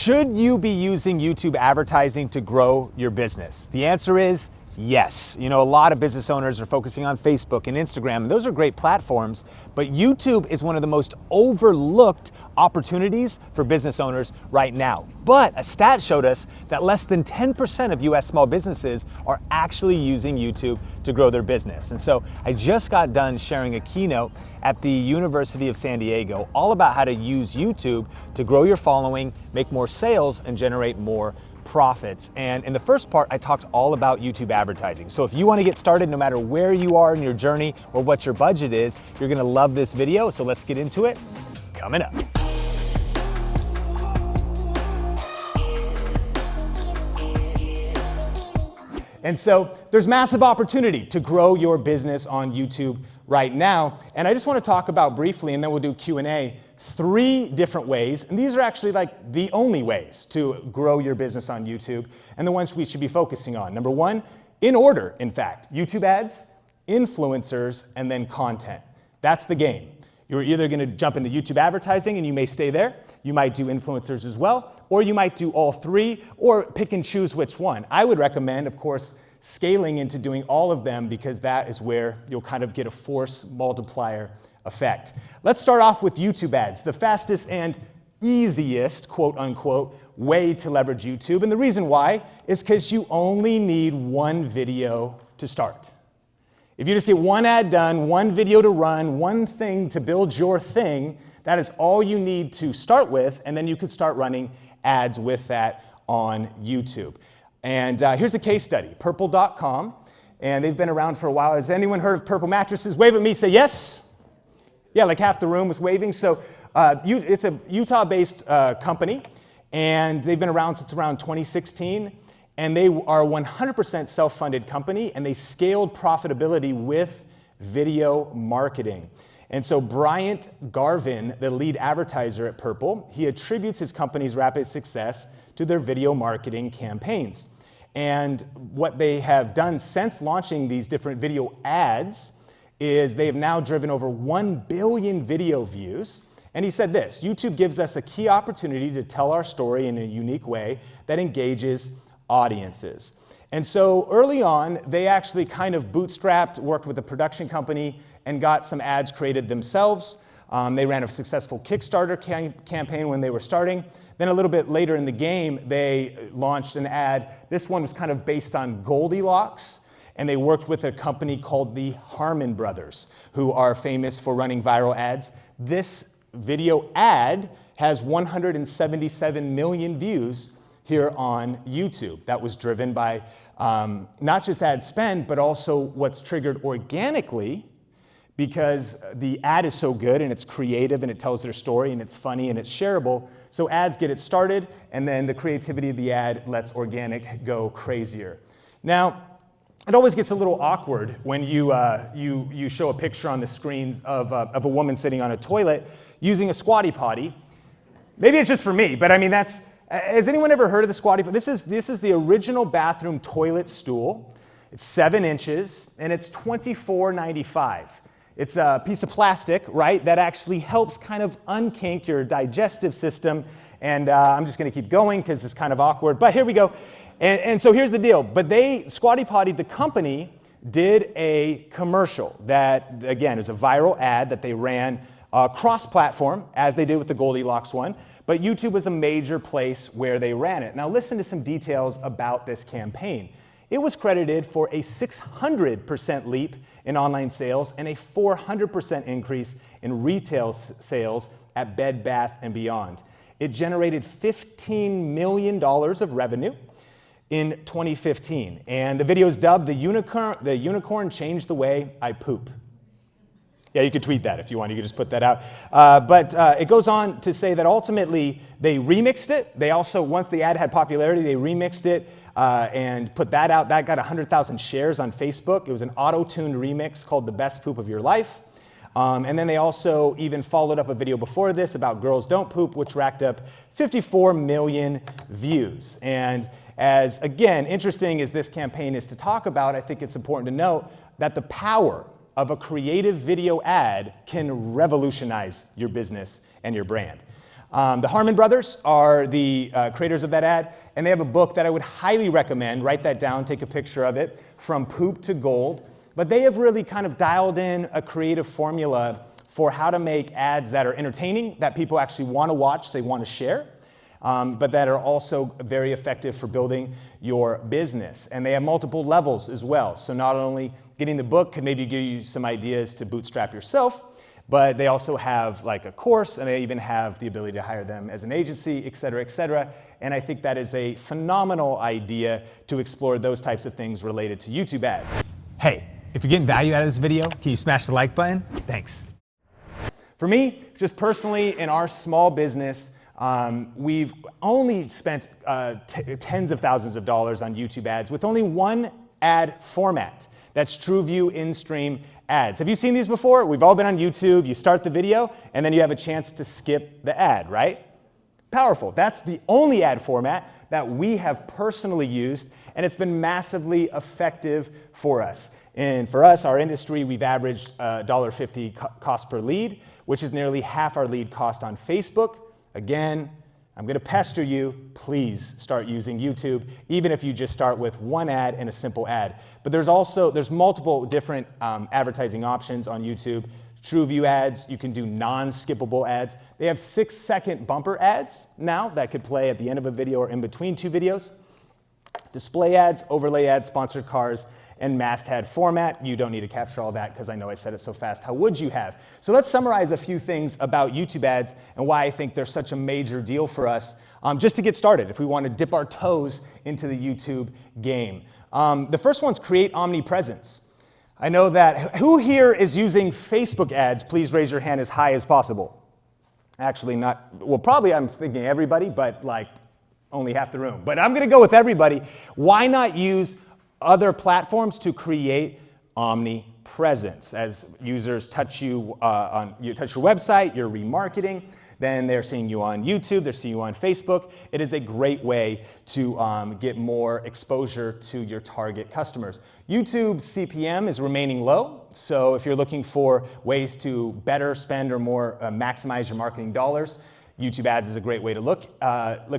Should you be using YouTube advertising to grow your business? The answer is yes. You know, a lot of business owners are focusing on Facebook and Instagram, and those are great platforms, but YouTube is one of the most overlooked opportunities for business owners right now. But a stat showed us that less than 10% of US small businesses are actually using YouTube to grow their business. And so I just got done sharing a keynote at the University of San Diego all about how to use YouTube to grow your following, make more sales, and generate more profits. And in the first part, I talked all about YouTube advertising. So if you want to get started, no matter where you are in your journey or what your budget is, you're going to love this video. So let's get into it. Coming up. And so there's massive opportunity to grow your business on YouTube right now. And I just want to talk about briefly, and then we'll do Q&A, 3 different ways, and these are actually like the only ways to grow your business on YouTube and the ones we should be focusing on. Number 1, in order, in fact, YouTube ads, influencers, and then content. That's the game. You're either going to jump into YouTube advertising and you may stay there, you might do influencers as well, or you might do all 3, or pick and choose which one. I would recommend, of course, scaling into doing all of them because that is where you'll kind of get a force multiplier effect. Let's start off with YouTube ads, the fastest and easiest, quote unquote, way to leverage YouTube. And the reason why is because you only need one video to start. If you just get one ad done, one video to run, one thing to build your thing, that is all you need to start with, and then you could start running ads with that on YouTube. And here's a case study, purple.com, and they've been around for a while. Has anyone heard of Purple mattresses? Wave at me, say yes. Yeah, like half the room was waving. So it's a Utah-based company, and they've been around since around 2016, and they are a 100% self-funded company, and they scaled profitability with video marketing. And so Bryant Garvin, the lead advertiser at Purple, he attributes his company's rapid success to their video marketing campaigns. And what they have done since launching these different video ads is they have now driven over 1 billion video views. And he said this: YouTube gives us a key opportunity to tell our story in a unique way that engages audiences. And so early on, they actually kind of bootstrapped, worked with a production company, and got some ads created themselves. They ran a successful Kickstarter campaign when they were starting. Then a little bit later in the game, they launched an ad. This one was kind of based on Goldilocks. And they worked with a company called the Harmon Brothers, who are famous for running viral ads. This video ad has 177 million views here on YouTube. That was driven by not just ad spend, but also what's triggered organically, because the ad is so good and it's creative and it tells their story and it's funny and it's shareable. So ads get it started, and then the creativity of the ad lets organic go crazier. Now, it always gets a little awkward when you show a picture on the screens of a woman sitting on a toilet using a squatty potty. Maybe it's just for me, but I mean, has anyone ever heard of the squatty potty? This is the original bathroom toilet stool. It's 7 inches, and it's $24.95. It's a piece of plastic, right, that actually helps kind of unkink your digestive system. And I'm just gonna keep going because it's kind of awkward, but here we go. And so here's the deal, but Squatty Potty, the company, did a commercial that, again, is a viral ad that they ran cross-platform, as they did with the Goldilocks one, but YouTube was a major place where they ran it. Now listen to some details about this campaign. It was credited for a 600% leap in online sales and a 400% increase in retail sales at Bed Bath & Beyond. It generated $15 million of revenue in 2015, and the video is dubbed "The Unicorn Changed the Way I Poop." Yeah, you could tweet that if you want. You could just put that out. But it goes on to say that ultimately they remixed it. They also, once the ad had popularity, they remixed it and put that out. That got 100,000 shares on Facebook. It was an auto-tuned remix called "The Best Poop of Your Life." And then they also even followed up a video before this about girls don't poop, which racked up 54 million views. And as, again, interesting as this campaign is to talk about, I think it's important to note that the power of a creative video ad can revolutionize your business and your brand. The Harmon brothers are the creators of that ad, and they have a book that I would highly recommend. Write that down, take a picture of it, From Poop to Gold. But they have really kind of dialed in a creative formula for how to make ads that are entertaining, that people actually want to watch, they want to share, but that are also very effective for building your business. And they have multiple levels as well. So not only getting the book could maybe give you some ideas to bootstrap yourself, but they also have like a course, and they even have the ability to hire them as an agency, et cetera, et cetera. And I think that is a phenomenal idea to explore those types of things related to YouTube ads. Hey, if you're getting value out of this video, can you smash the like button? Thanks. For me, just personally, in our small business, we've only spent tens of thousands of dollars on YouTube ads with only one ad format. That's TrueView in-stream ads. Have you seen these before? We've all been on YouTube. You start the video, and then you have a chance to skip the ad, right? Powerful. That's the only ad format that we have personally used, and it's been massively effective for us. And for us, our industry, we've averaged $1.50 cost per lead, which is nearly half our lead cost on Facebook. Again, I'm going to pester you. Please start using YouTube, even if you just start with one ad and a simple ad. But there's multiple different advertising options on YouTube. TrueView ads, you can do non-skippable ads. They have 6-second bumper ads now that could play at the end of a video or in between two videos. Display ads, overlay ads, sponsored cars, and masthead format. You don't need to capture all that because I know I said it so fast. How would you have? So let's summarize a few things about YouTube ads and why I think they're such a major deal for us, just to get started if we want to dip our toes into the YouTube game. The first one's create omnipresence. I know that, who here is using Facebook ads? Please raise your hand as high as possible. Actually not, well, probably I'm thinking everybody, but like only half the room. But I'm gonna go with everybody. Why not use other platforms to create omnipresence? As users touch you touch your website, you're remarketing, then they're seeing you on YouTube, they're seeing you on Facebook. It is a great way to get more exposure to your target customers. YouTube's CPM is remaining low, so if you're looking for ways to better spend or more maximize your marketing dollars, YouTube ads is a great way to look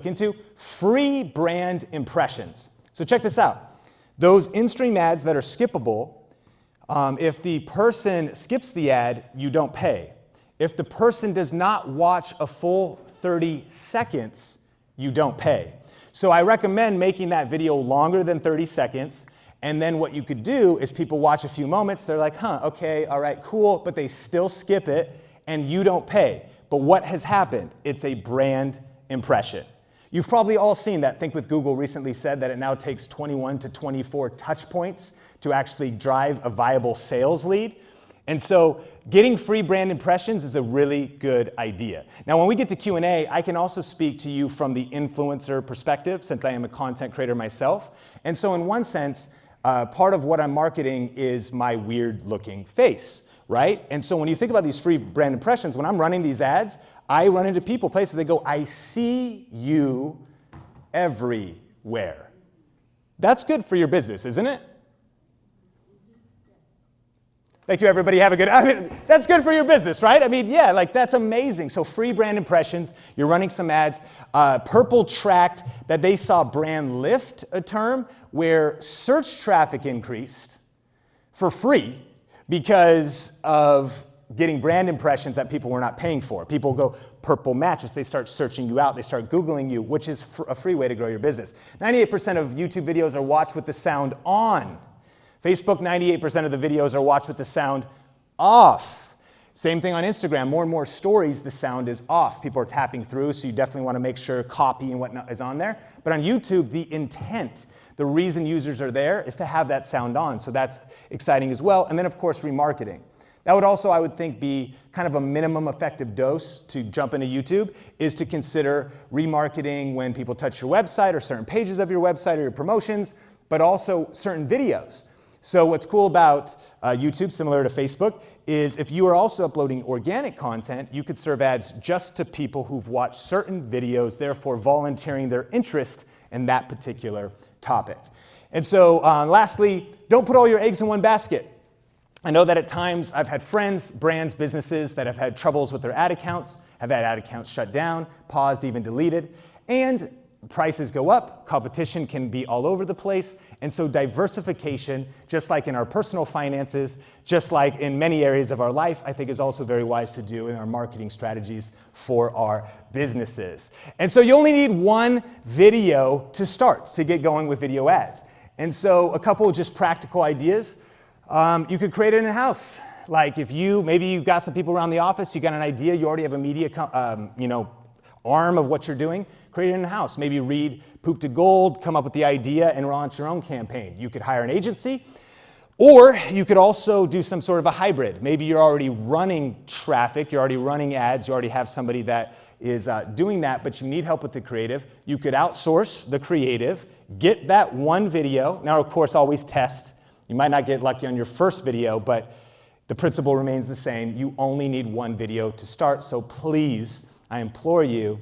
into. Free brand impressions. So check this out. Those in-stream ads that are skippable, if the person skips the ad, you don't pay. If the person does not watch a full 30 seconds, you don't pay. So I recommend making that video longer than 30 seconds. And then what you could do is people watch a few moments, they're like, huh, okay, all right, cool, but they still skip it and you don't pay. But what has happened? It's a brand impression. You've probably all seen that. Think with Google recently said that it now takes 21 to 24 touch points to actually drive a viable sales lead. And so getting free brand impressions is a really good idea. Now, when we get to Q&A, I can also speak to you from the influencer perspective, since I am a content creator myself. And so in one sense, part of what I'm marketing is my weird looking face, right? And so when you think about these free brand impressions, when I'm running these ads, I run into people, places, they go, I see you everywhere. That's good for your business, isn't it? Thank you, everybody. Have a good, that's good for your business, right? Yeah, like that's amazing. So free brand impressions, you're running some ads. Purple tracked that they saw brand lift, a term where search traffic increased for free because of getting brand impressions that people were not paying for. People go purple mattress, they start searching you out, they start Googling you, which is a free way to grow your business. 98% of YouTube videos are watched with the sound on. Facebook, 98% of the videos are watched with the sound off. Same thing on Instagram. More and more stories, the sound is off. People are tapping through, so you definitely want to make sure copy and whatnot is on there. But on YouTube, the intent, the reason users are there is to have that sound on. So that's exciting as well. And then, of course, remarketing. That would also, I would think, be kind of a minimum effective dose to jump into YouTube, is to consider remarketing when people touch your website or certain pages of your website or your promotions, but also certain videos. So what's cool about YouTube, similar to Facebook, is if you are also uploading organic content, you could serve ads just to people who've watched certain videos, therefore volunteering their interest in that particular topic. And so lastly, don't put all your eggs in one basket. I know that at times I've had friends, brands, businesses that have had troubles with their ad accounts, have had ad accounts shut down, paused, even deleted, and prices go up, competition can be all over the place, and so diversification, just like in our personal finances, just like in many areas of our life, I think is also very wise to do in our marketing strategies for our businesses. And so you only need one video to start, to get going with video ads. And so a couple of just practical ideas. You could create it in a house. Like if maybe you've got some people around the office, you got an idea, you already have a media arm of what you're doing, create it in the house. Maybe read Poop to Gold, come up with the idea, and launch your own campaign. You could hire an agency, or you could also do some sort of a hybrid. Maybe you're already running traffic, you're already running ads, you already have somebody that is doing that, but you need help with the creative. You could outsource the creative, get that one video. Now, of course, always test. You might not get lucky on your first video, but the principle remains the same. You only need one video to start, so please, I implore you,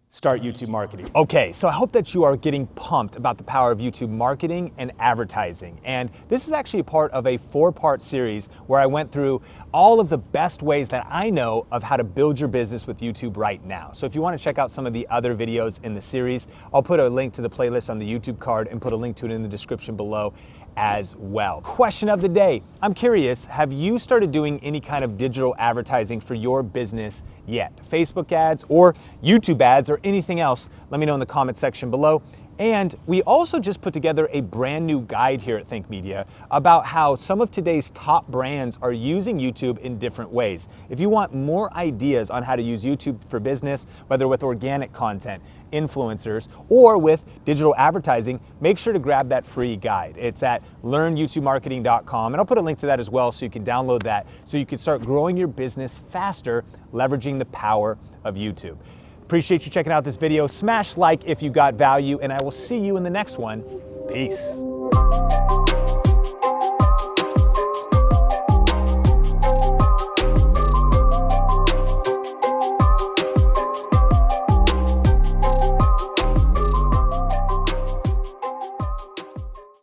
start YouTube marketing. Okay, so I hope that you are getting pumped about the power of YouTube marketing and advertising. And this is actually a part of a 4-part series where I went through all of the best ways that I know of how to build your business with YouTube right now. So if you want to check out some of the other videos in the series, I'll put a link to the playlist on the YouTube card and put a link to it in the description below as well. Question of the day. I'm curious, have you started doing any kind of digital advertising for your business yet? Facebook ads or YouTube ads or anything else? Let me know in the comment section below. And we also just put together a brand new guide here at Think Media about how some of today's top brands are using YouTube in different ways. If you want more ideas on how to use YouTube for business, whether with organic content, influencers, or with digital advertising, make sure to grab that free guide. It's at learnyoutubemarketing.com, and I'll put a link to that as well so you can download that so you can start growing your business faster, leveraging the power of YouTube. Appreciate you checking out this video. Smash like if you got value, and I will see you in the next one. Peace.